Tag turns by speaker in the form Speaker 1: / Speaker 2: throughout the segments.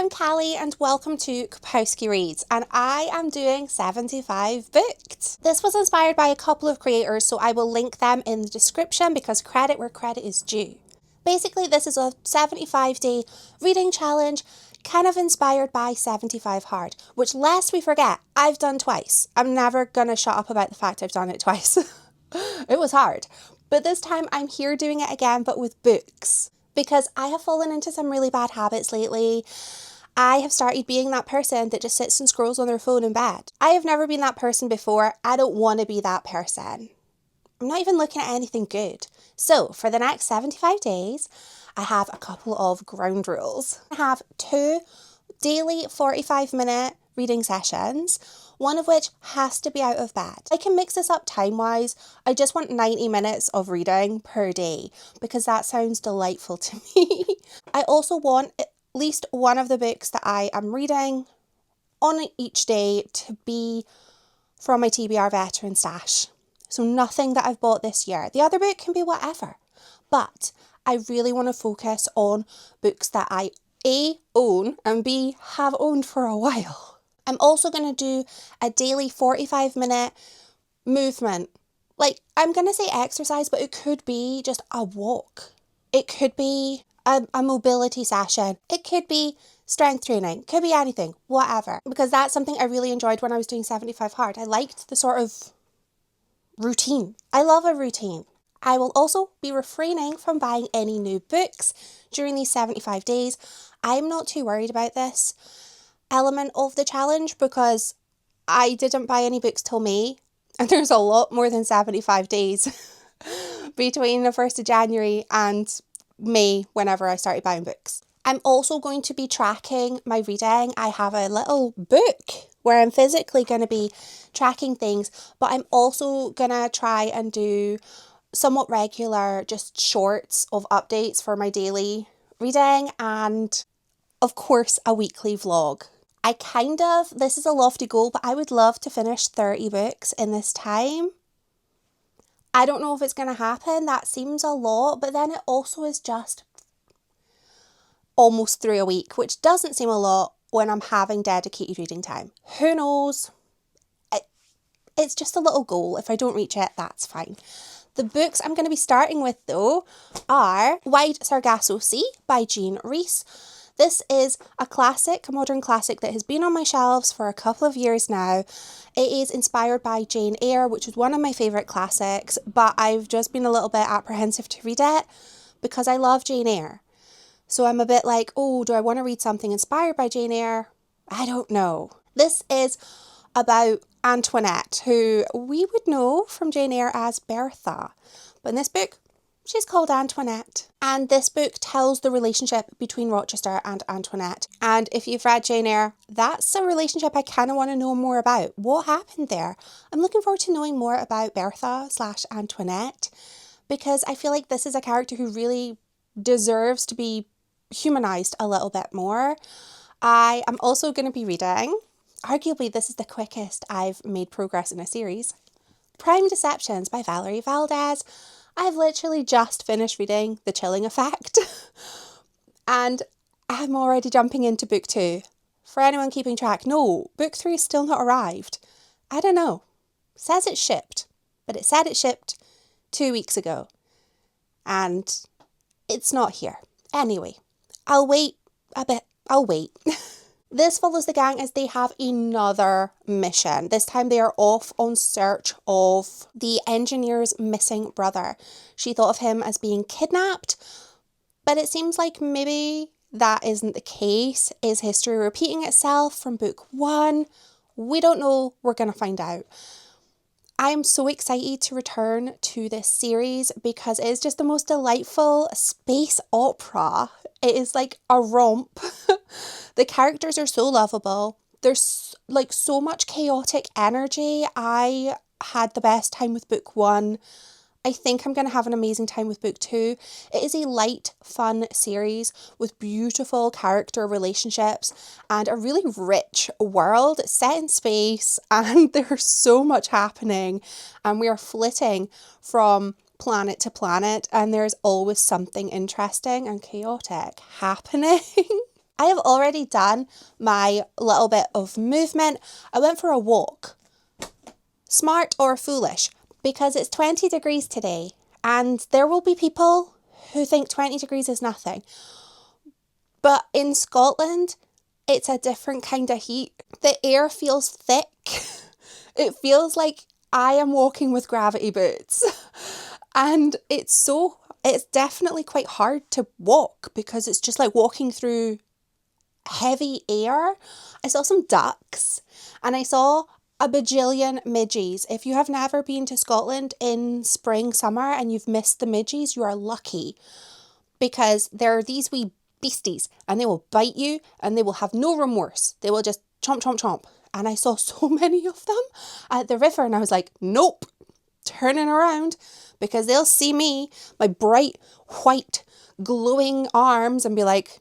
Speaker 1: I'm Callie and welcome to Kapowski Reads, and I am doing 75 booked. This was inspired by a couple of creators, so I will link them in the description because credit where credit is due. Basically, this is a 75-day reading challenge, kind of inspired by 75 Hard, which, lest we forget, I've done twice. I'm never gonna shut up about the fact I've done it twice. It was hard. But this time I'm here doing it again, but with books. Because I have fallen into some really bad habits lately. I have started being that person that just sits and scrolls on their phone in bed. I have never been that person before. I don't want to be that person. I'm not even looking at anything good. So for the next 75 days, I have a couple of ground rules. I have 2 daily 45-minute reading sessions, one of which has to be out of bed. I can mix this up time-wise. I just want 90 minutes of reading per day because that sounds delightful to me. I also want at least one of the books that I am reading on each day to be from my TBR veteran stash. So nothing that I've bought this year. The other book can be whatever. But I really want to focus on books that I A, own, and B, have owned for a while. I'm also going to do a daily 45-minute movement. Like, I'm going to say exercise, but it could be just a walk. It could be a mobility session. It could be strength training. Could be anything, whatever. Because that's something I really enjoyed when I was doing 75 Hard. I liked the sort of routine. I love a routine. I will also be refraining from buying any new books during these 75 days. I'm not too worried about this element of the challenge because I didn't buy any books till May, and there's a lot more than 75 days between the 1st of January and May whenever I started buying books. I'm also going to be tracking my reading. I have a little book where I'm physically going to be tracking things, but I'm also going to try and do somewhat regular just shorts of updates for my daily reading and of course a weekly vlog. This is a lofty goal, but I would love to finish 30 books in this time. I don't know if it's going to happen. That seems a lot, but then it also is just almost 3 a week, which doesn't seem a lot when I'm having dedicated reading time. Who knows? It's just a little goal. If I don't reach it, that's fine. The books I'm going to be starting with, though, are Wide Sargasso Sea by Rhys. This is a classic, a modern classic that has been on my shelves for a couple of years now. It is inspired by Jane Eyre, which is one of my favourite classics, but I've just been a little bit apprehensive to read it because I love Jane Eyre. So I'm a bit like, oh, do I want to read something inspired by Jane Eyre? I don't know. This is about Antoinette, who we would know from Jane Eyre as Bertha. But in this book, she's called Antoinette. And this book tells the relationship between Rochester and Antoinette. And if you've read Jane Eyre, that's a relationship I kind of want to know more about. What happened there? I'm looking forward to knowing more about Bertha/Antoinette because I feel like this is a character who really deserves to be humanized a little bit more. I am also going to be reading, arguably this is the quickest I've made progress in a series, Prime Deceptions by Valerie Valdes. I've literally just finished reading The Chilling Effect and I'm already jumping into book 2. For anyone keeping track, no, book 3 is still not arrived. I don't know. It says it's shipped, but it said it shipped 2 weeks ago and it's not here. Anyway, I'll wait a bit. I'll wait. This follows the gang as they have another mission. This time they are off on search of the engineer's missing brother. She thought of him as being kidnapped, but it seems like maybe that isn't the case. Is history repeating itself from book 1? We don't know. We're going to find out. I am so excited to return to this series because it is just the most delightful space opera. It is like a romp. The characters are so lovable. There's like so much chaotic energy. I had the best time with book 1. I think I'm going to have an amazing time with book 2. It is a light, fun series with beautiful character relationships and a really rich world set in space, and there's so much happening and we are flitting from planet to planet and there's always something interesting and chaotic happening. I have already done my little bit of movement. I went for a walk. Smart or foolish? Because it's 20 degrees today and there will be people who think 20 degrees is nothing. But in Scotland, it's a different kind of heat. The air feels thick. It feels like I am walking with gravity boots. And it's definitely quite hard to walk because it's just like walking through heavy air. I saw some ducks and I saw a bajillion midges. If you have never been to Scotland in spring, summer and you've missed the midges, you are lucky, because there are these wee beasties and they will bite you and they will have no remorse. They will just chomp, chomp, chomp. And I saw so many of them at the river and I was like, nope, turning around, because they'll see me, my bright, white, glowing arms, and be like,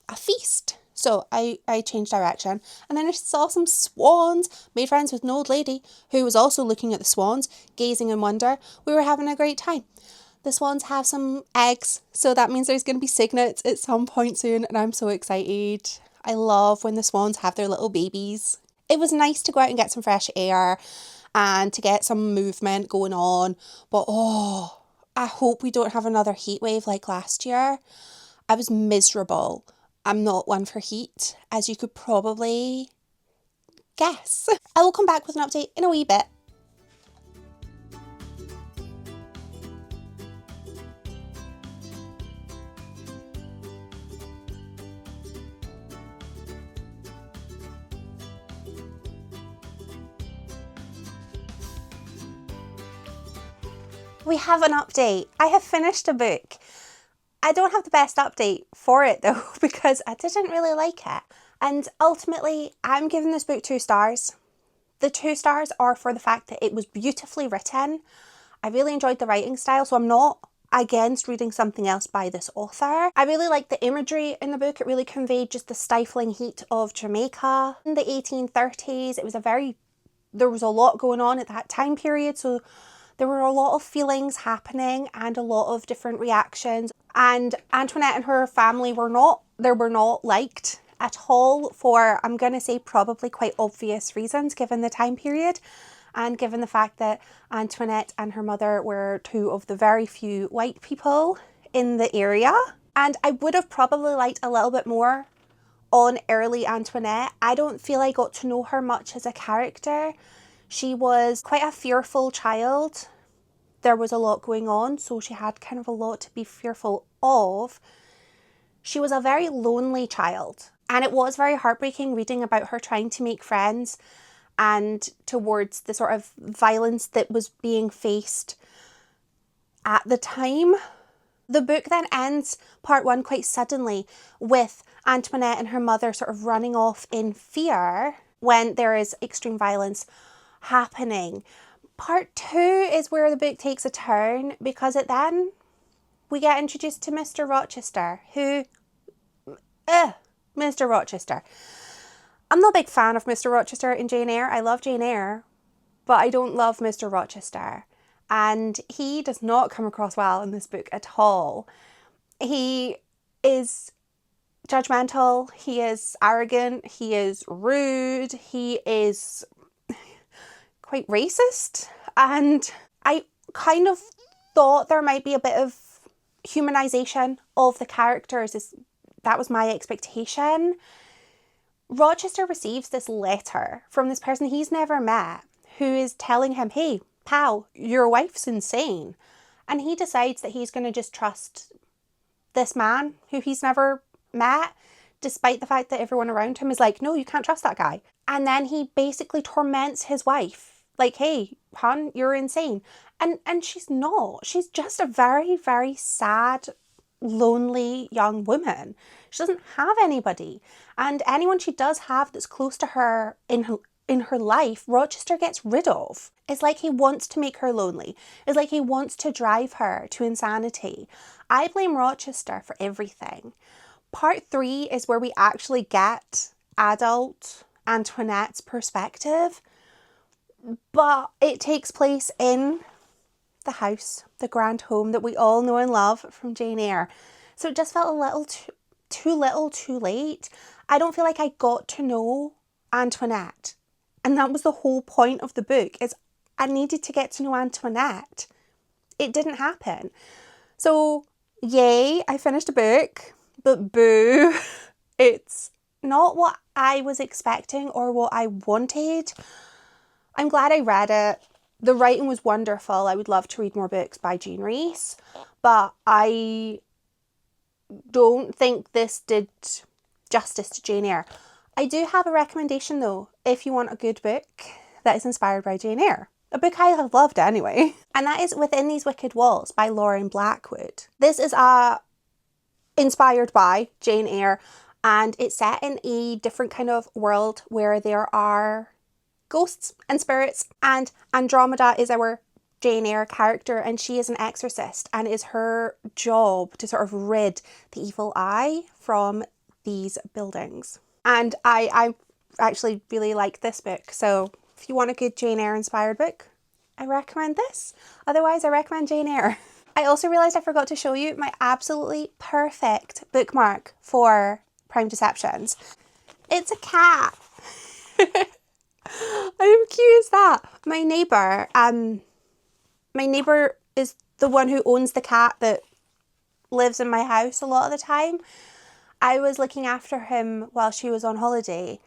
Speaker 1: a feast. So I changed direction, and then I saw some swans, made friends with an old lady who was also looking at the swans, gazing in wonder. We were having a great time. The swans have some eggs, so that means there's going to be cygnets at some point soon, and I'm so excited. I love when the swans have their little babies. It was nice to go out and get some fresh air and to get some movement going on, but I hope we don't have another heat wave like last year. I was miserable. I'm not one for heat, as you could probably guess. I will come back with an update in a wee bit. We have an update. I have finished a book. I don't have the best update for it though, because I didn't really like it. And ultimately, I'm giving this book 2 stars. The 2 stars are for the fact that it was beautifully written. I really enjoyed the writing style, so I'm not against reading something else by this author. I really liked the imagery in the book. It really conveyed just the stifling heat of Jamaica in the 1830s. There was a lot going on at that time period, so there were a lot of feelings happening and a lot of different reactions. And Antoinette and her family were not liked at all for, I'm going to say, probably quite obvious reasons given the time period and given the fact that Antoinette and her mother were 2 of the very few white people in the area. And I would have probably liked a little bit more on early Antoinette. I don't feel I got to know her much as a character. She was quite a fearful child. There was a lot going on, so she had kind of a lot to be fearful of. She was a very lonely child, and it was very heartbreaking reading about her trying to make friends and towards the sort of violence that was being faced at the time. The book then ends part 1 quite suddenly with Antoinette and her mother sort of running off in fear when there is extreme violence happening. Part 2 is where the book takes a turn, because then we get introduced to Mr. Rochester, Mr. Rochester. I'm not a big fan of Mr. Rochester in Jane Eyre. I love Jane Eyre, but I don't love Mr. Rochester. And he does not come across well in this book at all. He is judgmental, he is arrogant, he is rude, he is quite racist, and I kind of thought there might be a bit of humanization of the characters. That was my expectation. Rochester receives this letter from this person he's never met who is telling him, hey, pal, your wife's insane. And he decides that he's going to just trust this man who he's never met, despite the fact that everyone around him is like, no, you can't trust that guy. And then he basically torments his wife. Like, hey, hon, you're insane. And she's not. She's just a very, very sad, lonely young woman. She doesn't have anybody. And anyone she does have that's close to her in her life, Rochester gets rid of. It's like he wants to make her lonely. It's like he wants to drive her to insanity. I blame Rochester for everything. Part 3 is where we actually get adult Antoinette's perspective. But it takes place in the house, the grand home that we all know and love from Jane Eyre. So it just felt a little too little, too late. I don't feel like I got to know Antoinette. And that was the whole point of the book, is I needed to get to know Antoinette. It didn't happen. So, yay, I finished a book, but boo, it's not what I was expecting or what I wanted. I'm glad I read it. The writing was wonderful. I would love to read more books by Rhys, but I don't think this did justice to Jane Eyre. I do have a recommendation though, if you want a good book that is inspired by Jane Eyre. A book I have loved anyway. And that is Within These Wicked Walls by Lauren Blackwood. This is inspired by Jane Eyre, and it's set in a different kind of world where there are ghosts and spirits, and Andromeda is our Jane Eyre character, and she is an exorcist, and it is her job to sort of rid the evil eye from these buildings. And I actually really like this book, so if you want a good Jane Eyre inspired book, I recommend this. Otherwise, I recommend Jane Eyre. I also realised I forgot to show you my absolutely perfect bookmark for Prime Deceptions. It's a cat. How cute is that? My neighbour is the one who owns the cat that lives in my house a lot of the time. I was looking after him while she was on holiday,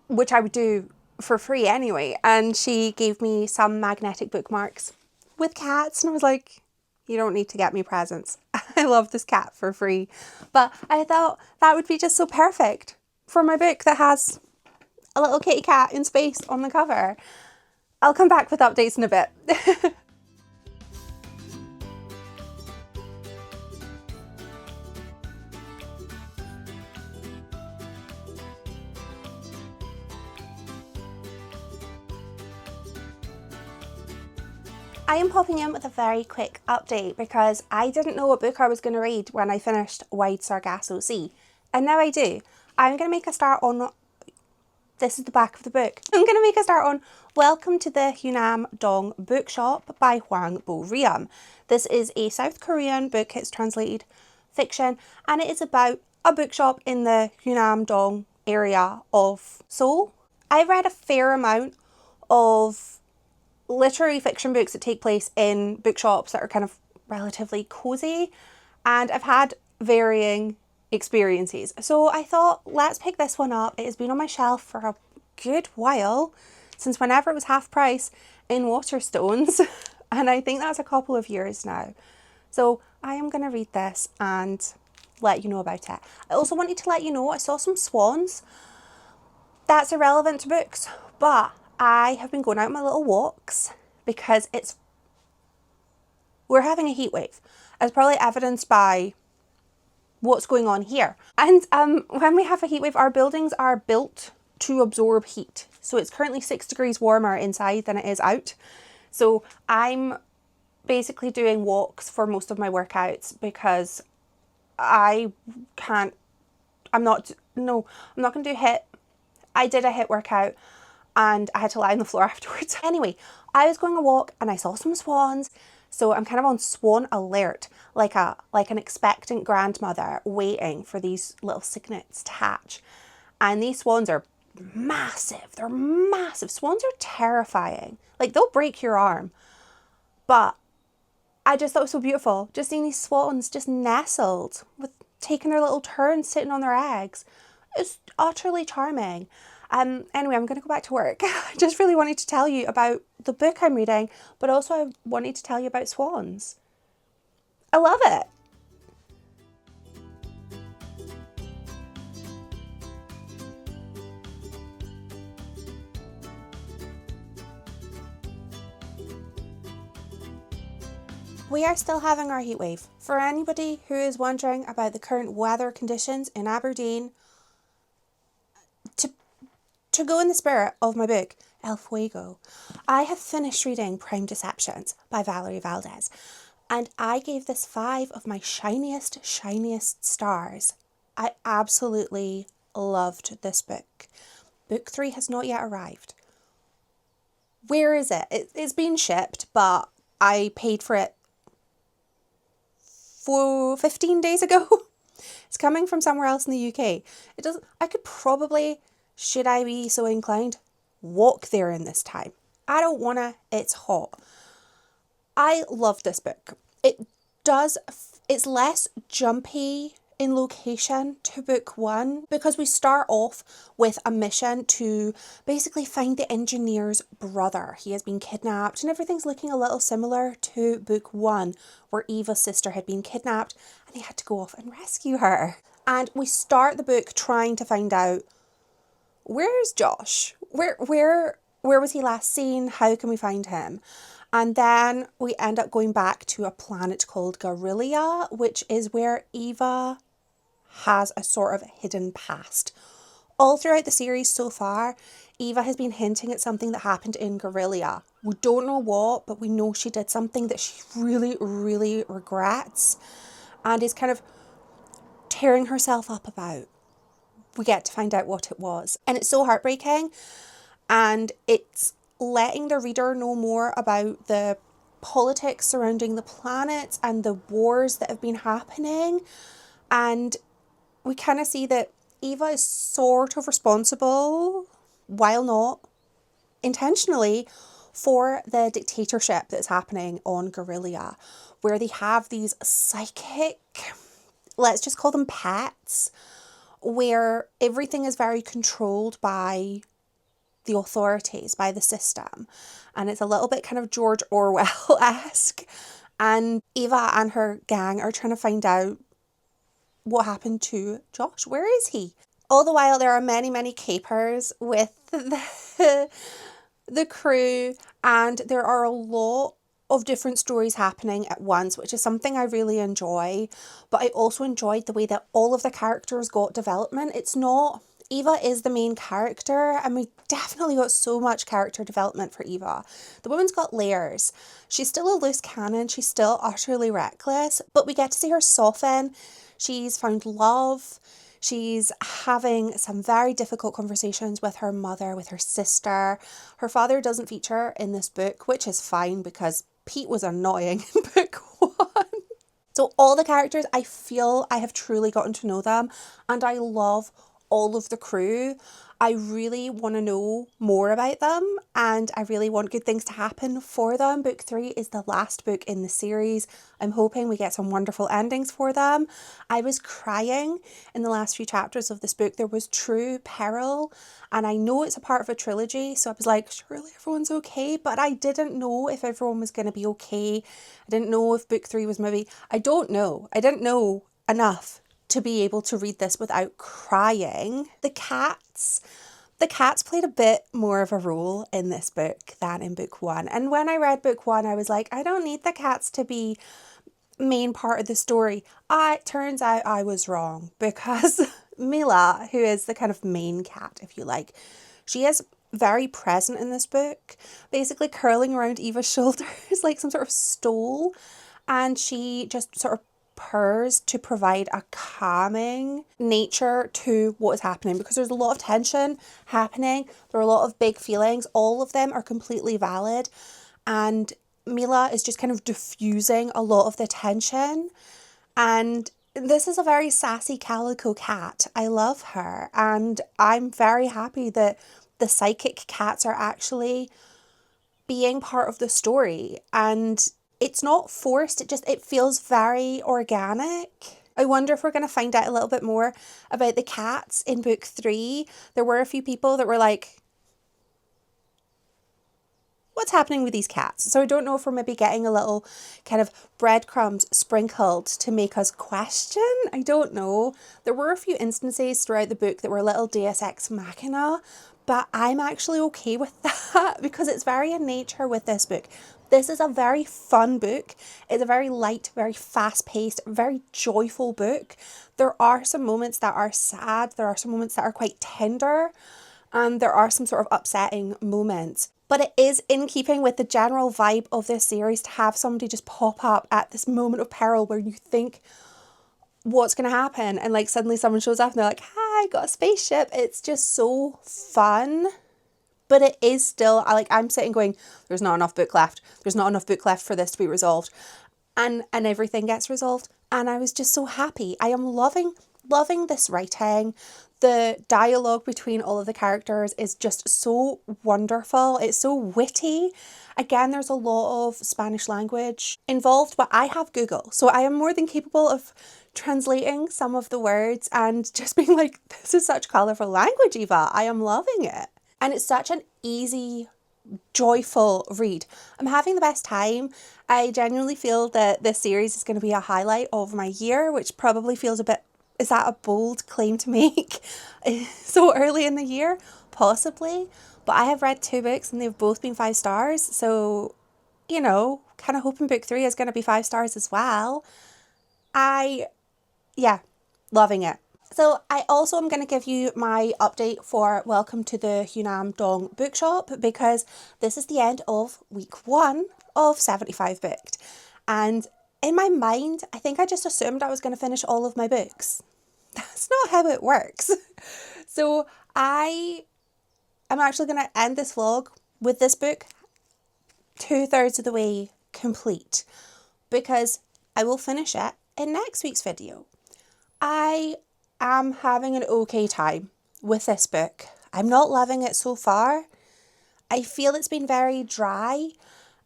Speaker 1: which I would do for free anyway, and she gave me some magnetic bookmarks with cats, and I was like, you don't need to get me presents. I love this cat for free. But I thought that would be just so perfect for my book that has a little kitty cat in space on the cover. I'll come back with updates in a bit. I am popping in with a very quick update because I didn't know what book I was going to read when I finished Wide Sargasso Sea, and now I do. I'm going to make a start on, this is the back of the book, I'm going to make a start on Welcome to the Hyunam-Dong Bookshop by Hwang Bo-Reum. This is a South Korean book, it's translated fiction, and it is about a bookshop in the Hyunam-Dong area of Seoul. I've read a fair amount of literary fiction books that take place in bookshops that are kind of relatively cozy, and I've had varying experiences. So I thought, let's pick this one up. It has been on my shelf for a good while, since whenever it was half price in Waterstones, and I think that's a couple of years now. So I am going to read this and let you know about it. I also wanted to let you know I saw some swans. That's irrelevant to books, but I have been going out on my little walks because we're having a heat wave, as probably evidenced by what's going on here. And when we have a heat wave, our buildings are built to absorb heat. So it's currently 6 degrees warmer inside than it is out. So I'm basically doing walks for most of my workouts because I'm not going to do HIIT. I did a HIIT workout and I had to lie on the floor afterwards. Anyway, I was going a walk and I saw some swans. So I'm kind of on swan alert, like an expectant grandmother waiting for these little cygnets to hatch. And these swans are massive. They're massive. Swans are terrifying. Like, they'll break your arm. But I just thought it was so beautiful. Just seeing these swans just nestled, taking their little turns sitting on their eggs. It's utterly charming. Anyway, I'm going to go back to work. I just really wanted to tell you about the book I'm reading, but also I wanted to tell you about swans. I love it. We are still having our heat wave. For anybody who is wondering about the current weather conditions in Aberdeen, to go in the spirit of my book, El Fuego, I have finished reading Prime Deceptions by Valerie Valdes, and I gave this 5 of my shiniest stars. I absolutely loved this book. Book 3 has not yet arrived. Where is it? It's been shipped, but I paid for it 15 days ago. It's coming from somewhere else in the UK. It doesn't, I could probably, should I be so inclined, walk there in this time. I don't wanna, it's hot. I love this book. It's less jumpy in location to book one, because we start off with a mission to basically find the engineer's brother. He has been kidnapped and everything's looking a little similar to book one, where Eva's sister had been kidnapped and they had to go off and rescue her. And we start the book trying to find out, where's Josh? Where was he last seen? How can we find him? And then we end up going back to a planet called Garilia, which is where Eva has a sort of hidden past. All throughout the series so far, Eva has been hinting at something that happened in Garilia. We don't know what, but we know she did something that she really, really regrets and is kind of tearing herself up about. We get to find out what it was. And it's so heartbreaking, and it's letting the reader know more about the politics surrounding the planet and the wars that have been happening. And we kind of see that Eva is sort of responsible, while not intentionally, for the dictatorship that's happening on Garilia, where they have these psychic, let's just call them pets, where everything is very controlled by the authorities, by the system. And it's a little bit kind of George Orwell-esque. And Eva and her gang are trying to find out what happened to Josh. Where is he? All the while, there are many, many capers with the crew, and there are a lot of different stories happening at once, which is something I really enjoy. But I also enjoyed the way that all of the characters got development. It's not, Eva is the main character, and we definitely got so much character development for Eva. The woman's got layers. She's still a loose cannon. She's still utterly reckless, but we get to see her soften. She's found love. She's having some very difficult conversations with her mother, with her sister. Her father doesn't feature in this book, which is fine because Pete was annoying in book one. So all the characters, I feel I have truly gotten to know them, and I love all of the crew. I really want to know more about them, and I really want good things to happen for them. Book 3 is the last book in the series. I'm hoping we get some wonderful endings for them. I was crying in the last few chapters of this book. There was true peril, and I know it's a part of a trilogy, so I was like, surely everyone's okay, but I didn't know if everyone was going to be okay. I didn't know if book 3 was maybe, I don't know. I didn't know enough to be able to read this without crying. The cats played a bit more of a role in this book than in book 1. And when I read book 1, I was like, I don't need the cats to be main part of the story. It turns out I was wrong, because Mila, who is the kind of main cat, if you like, she is very present in this book, basically curling around Eva's shoulders like some sort of stole, and she just sort of purrs to provide a calming nature to what is happening, because there's a lot of tension happening. There are a lot of big feelings. All of them are completely valid, and Mila is just kind of diffusing a lot of the tension. And this is a very sassy calico cat. I love her, and I'm very happy that the psychic cats are actually being part of the story, and it's not forced, it feels very organic. I wonder if we're going to find out a little bit more about the cats in book 3. There were a few people that were like, what's happening with these cats? So I don't know if we're maybe getting a little kind of breadcrumbs sprinkled to make us question. I don't know. There were a few instances throughout the book that were a little Deus Ex Machina, but I'm actually okay with that because it's very in nature with this book. This is a very fun book. It's a very light, very fast-paced, very joyful book. There are some moments that are sad. There are some moments that are quite tender. There are some sort of upsetting moments. But it is in keeping with the general vibe of this series to have somebody just pop up at this moment of peril where you think, what's going to happen? And like suddenly someone shows up and they're like, hi, got a spaceship. It's just so fun. But it is still, I'm sitting going, there's not enough book left. There's not enough book left for this to be resolved. And everything gets resolved. and I was just so happy. I am loving this writing. The dialogue between all of the characters is just so wonderful. It's so witty. Again, there's a lot of Spanish language involved, but I have Google, so I am more than capable of translating some of the words and just being like, this is such colourful language, Eva. I am loving it. And it's such an easy, joyful read. I'm having the best time. I genuinely feel that this series is going to be a highlight of my year, which probably feels a bit, is that a bold claim to make so early in the year? Possibly. But I have read 2 books and they've both been 5 stars. So, you know, kind of hoping book 3 is going to be 5 stars as well. Yeah, loving it. So I also am going to give you my update for Welcome to the Hyunam-Dong Bookshop, because this is the end of week 1 of 75 Booked. And in my mind, I think I just assumed I was going to finish all of my books. That's not how it works. So I'm actually going to end this vlog with this book 2/3 of the way complete, because I will finish it in next week's video. I am having an okay time with this book. I'm not loving it so far. I feel it's been very dry,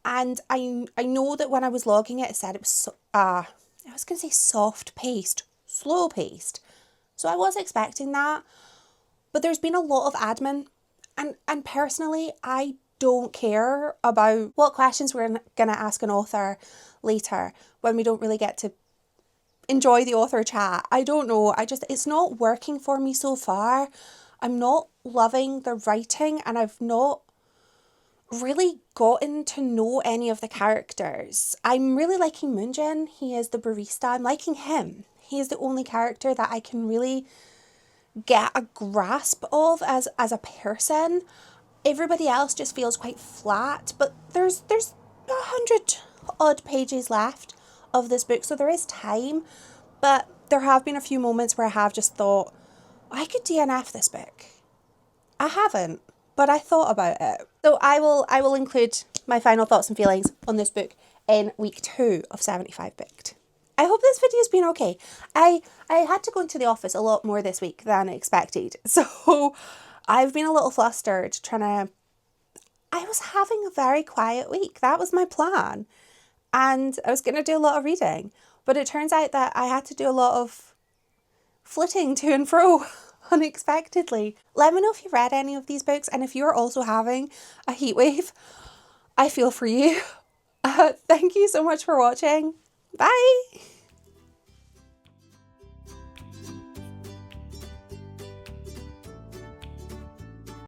Speaker 1: and I know that when I was logging it, it said it was I was going to say soft paced, slow paced. So I was expecting that, but there's been a lot of admin, and personally, I don't care about what questions we're going to ask an author later when we don't really get to enjoy the author chat. I don't know. It's not working for me so far. I'm not loving the writing, and I've not really gotten to know any of the characters. I'm really liking Moonjin. He is the barista. I'm liking him. He is the only character that I can really get a grasp of as a person. Everybody else just feels quite flat, but there's 100 odd pages left of this book, so there is time. But there have been a few moments where I have just thought, I could DNF this book. I haven't, but I thought about it. So I will include my final thoughts and feelings on this book in week 2 of 75 Booked. I hope this video's been okay. I had to go into the office a lot more this week than expected, so I've been a little flustered I was having a very quiet week. That was my plan. And I was going to do a lot of reading. But it turns out that I had to do a lot of flitting to and fro unexpectedly. Let me know if you've read any of these books, and if you're also having a heatwave, I feel for you. Thank you so much for watching. Bye!